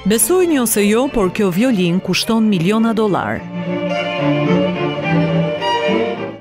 Besojni ose jo, por kjo violin kushton miliona dollar.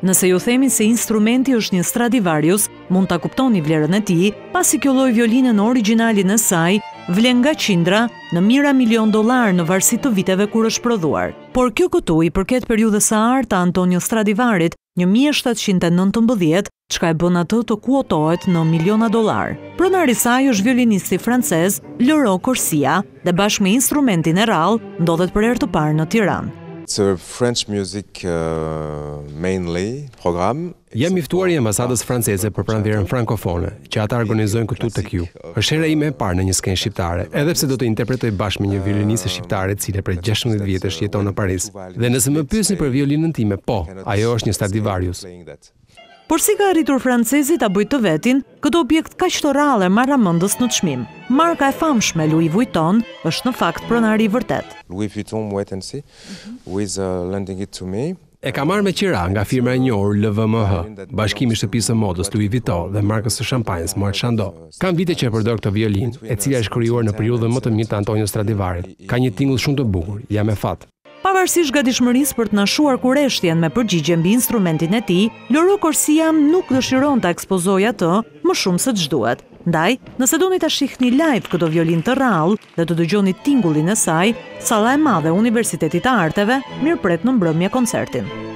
Nëse ju themi se instrumenti është një Stradivarius, mund ta kuptoni vlerën e tij, pasi kjo lloj violine në origjinalin e saj vlen nga qindra në mijëra milion dollar në varësi të viteve kur është prodhuar. Por kjo këtu i përket periudhës së artë të Antonio Stradivarit, 1719, çka e bën atë të kuotohet në miliona dollar. Pronari i saj është violinisti francez Laurent Corsia dhe bashkë me instrumentin e rrallë ndodhet për herë të parë në Tiranë. It's a French music mainly program. Jam i ftuar i ambasadës franceze për pranverën frankofone, që ata organizojnë këtu tek ju. Është hera ime e parë në një skenë shqiptare, edhe pse do të interpretoj bashkë me një violiniste shqiptare e cila prej 16 vjetësh jeton në Paris. Dhe nëse më pyesni për violinën time, po, ajo është një Stradivarius. Por si ka arritur francezi ta bëjë të vetin këtë objekt kaq të rrallë e marramendës në çmim? Marka e famshme Louis Vuitton është në fakt pronari i vërtet. Louis Vuitton Wait and See with lending it to me. E ka marrë me qira nga firma e njohur LVMH, bashkimi i shtëpisë së modës Louis Vuitton dhe markës së shampanjës Moet Chandon. Kam vite që e përdor këtë violinë, e cila është krijuar në periudhën më të mirë të Antonio Stradivarit. Ka një tingull shumë të bukur, jam e fat. Pavarësisht gatishmërisë për të nashuar kureshtjen me përgjigje mbi instrumentin e tij, Laurent Corsia nuk dëshiron ta ekspozojë atë më shumë se ç'duhet. Ndaj, nëse doni ta shihni live këtë violinë të rrallë dhe të dëgjoni tingullin e saj, Salla e Madhe e Universitetit të Arteve mirëpret në mbrëmje koncertin.